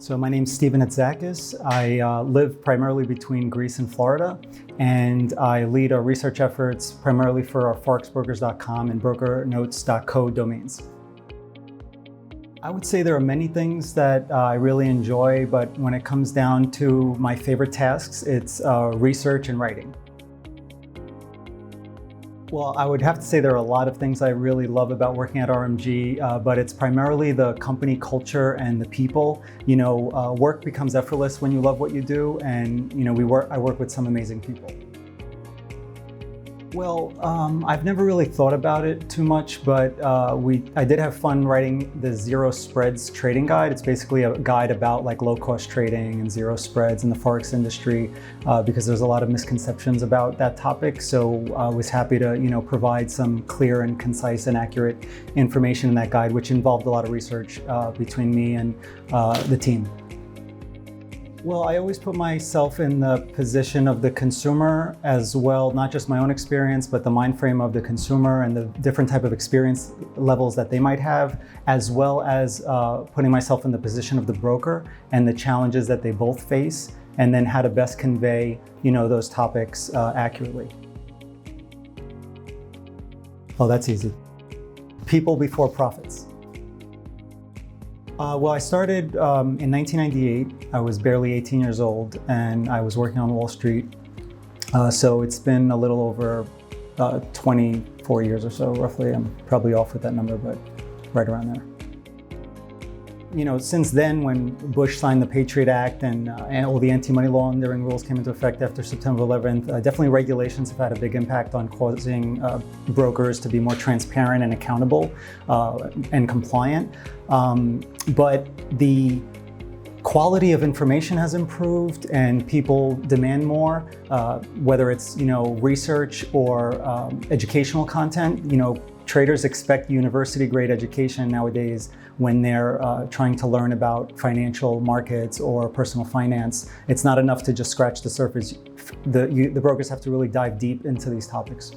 So my name's Steven Hatzakis. I live primarily between Greece and Florida, and I lead our research efforts primarily for our forexbrokers.com and brokernotes.co domains. I would say there are many things that I really enjoy, but when it comes down to my favorite tasks, it's research and writing. Well, I would have to say there are a lot of things I really love about working at RMG, but it's primarily the company culture and the people. Work becomes effortless when you love what you do, and I work with some amazing people. Well, I've never really thought about it too much, but I did have fun writing the Zero Spreads trading guide. It's basically a guide about low-cost trading and zero spreads in the Forex industry because there's a lot of misconceptions about that topic. So I was happy to provide some clear and concise and accurate information in that guide, which involved a lot of research between me and the team. Well, I always put myself in the position of the consumer as well, not just my own experience, but the mind frame of the consumer and the different type of experience levels that they might have, as well as putting myself in the position of the broker and the challenges that they both face, and then how to best convey, those topics accurately. Oh, that's easy. People before profits. Well, I started in 1998. I was barely 18 years old, and I was working on Wall Street. So it's been a little over 24 years or so, roughly. I'm probably off with that number, but right around there. Since then, when Bush signed the Patriot Act and all the anti-money laundering rules came into effect after September 11th, definitely regulations have had a big impact on causing brokers to be more transparent and accountable and compliant. But the quality of information has improved and people demand more, whether it's research or educational content. Traders expect university-grade education nowadays when they're trying to learn about financial markets or personal finance. It's not enough to just scratch the surface. The brokers have to really dive deep into these topics.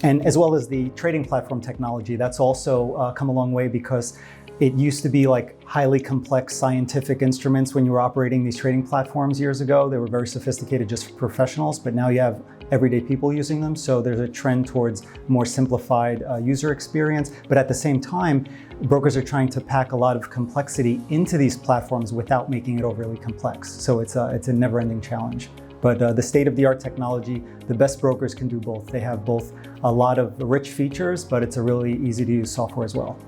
And as well as the trading platform technology, that's also come a long way, because it used to be highly complex scientific instruments when you were operating these trading platforms years ago. They were very sophisticated just for professionals, but now you have everyday people using them. So there's a trend towards more simplified user experience. But at the same time, brokers are trying to pack a lot of complexity into these platforms without making it overly complex. So it's a never-ending challenge. But the state-of-the-art technology, the best brokers can do both. They have both a lot of rich features, but it's a really easy-to-use software as well.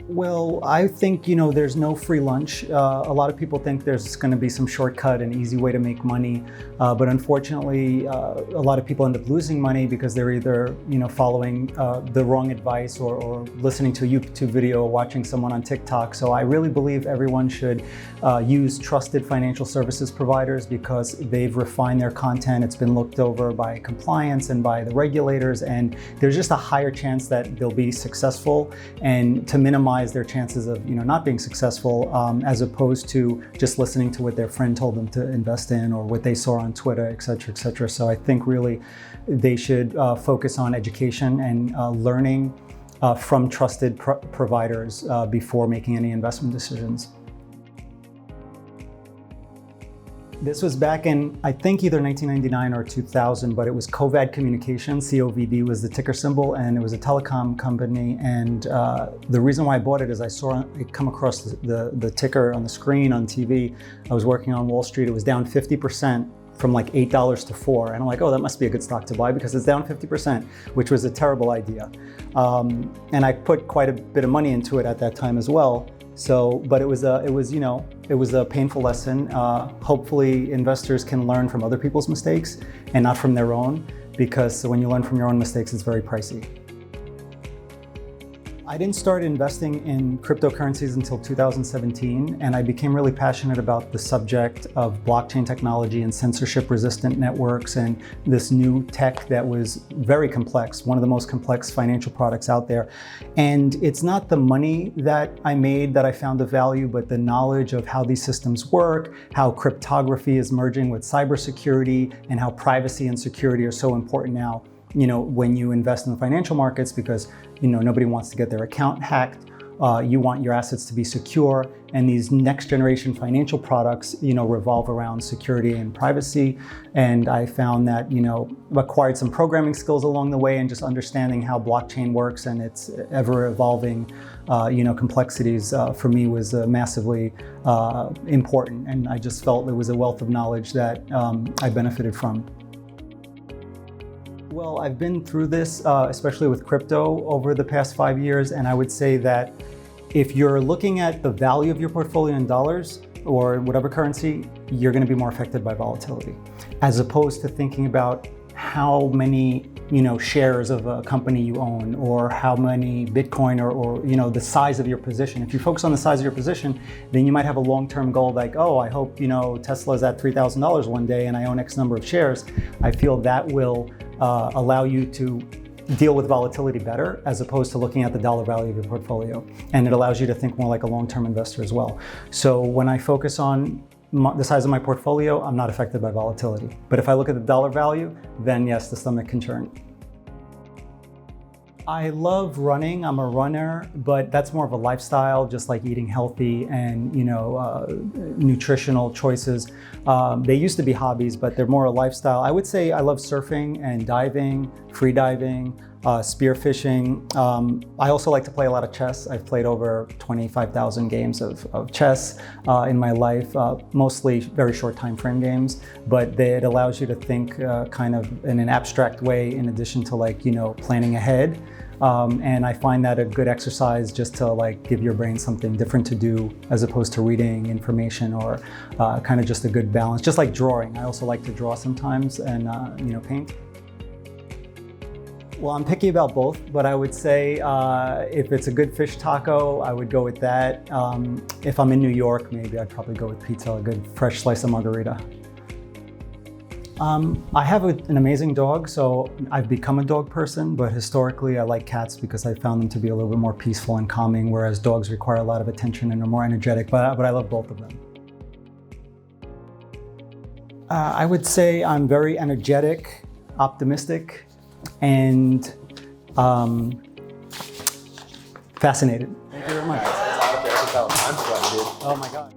Well, I think, there's no free lunch. A lot of people think there's going to be some shortcut and easy way to make money. But unfortunately, a lot of people end up losing money because they're either, following the wrong advice or listening to a YouTube video or watching someone on TikTok. So I really believe everyone should use trusted financial services providers because they've refined their content. It's been looked over by compliance and by the regulators, and there's just a higher chance that they'll be successful, and to minimize their chances of not being successful, as opposed to just listening to what their friend told them to invest in or what they saw on Twitter, et cetera, et cetera. So I think really they should focus on education and learning from trusted providers before making any investment decisions. This was back in, I think, either 1999 or 2000, but it was Covad Communications. COVD was the ticker symbol, and it was a telecom company. And the reason why I bought it is I saw it come across the ticker on the screen on TV. I was working on Wall Street. It was down 50% from $8 to $4. And I'm like, oh, that must be a good stock to buy because it's down 50%, which was a terrible idea. And I put quite a bit of money into it at that time as well. So, but it was a painful lesson. Hopefully investors can learn from other people's mistakes and not from their own, because when you learn from your own mistakes, it's very pricey. I didn't start investing in cryptocurrencies until 2017, and I became really passionate about the subject of blockchain technology and censorship-resistant networks and this new tech that was very complex, one of the most complex financial products out there. And it's not the money that I made that I found of value, but the knowledge of how these systems work, how cryptography is merging with cybersecurity, and how privacy and security are so important now, when you invest in the financial markets, because nobody wants to get their account hacked you want your assets to be secure, and these next generation financial products, revolve around security and privacy. And I found that, acquired some programming skills along the way, and just understanding how blockchain works and its ever evolving, complexities for me was massively important. And I just felt there was a wealth of knowledge that I benefited from. Well, I've been through this, especially with crypto over the past 5 years, and I would say that if you're looking at the value of your portfolio in dollars or whatever currency, you're going to be more affected by volatility, as opposed to thinking about how many shares of a company you own, or how many Bitcoin, or the size of your position. If you focus on the size of your position, then you might have a long-term goal like, oh, I hope Tesla's at $3,000 one day and I own X number of shares. I feel that will allow you to deal with volatility better, as opposed to looking at the dollar value of your portfolio. And it allows you to think more like a long-term investor as well. So when I focus on the size of my portfolio, I'm not affected by volatility. But if I look at the dollar value, then yes, the stomach can churn. I love running. I'm a runner, but that's more of a lifestyle, just like eating healthy and nutritional choices. They used to be hobbies, but they're more a lifestyle. I would say I love surfing and diving, free diving, spearfishing. I also like to play a lot of chess. I've played over 25,000 games of chess in my life, mostly very short time frame games, but it allows you to think kind of in an abstract way, in addition to planning ahead. And I find that a good exercise just to give your brain something different to do, as opposed to reading information, or kind of just a good balance. Just like drawing. I also like to draw sometimes and paint. Well, I'm picky about both, but I would say if it's a good fish taco, I would go with that. If I'm in New York, maybe I'd probably go with pizza, a good fresh slice of margarita. I have an amazing dog, so I've become a dog person, but historically I like cats because I found them to be a little bit more peaceful and calming, whereas dogs require a lot of attention and are more energetic, but I love both of them. I would say I'm very energetic, optimistic, and fascinated. Thank you very much. I'm sweating, dude. Oh my God.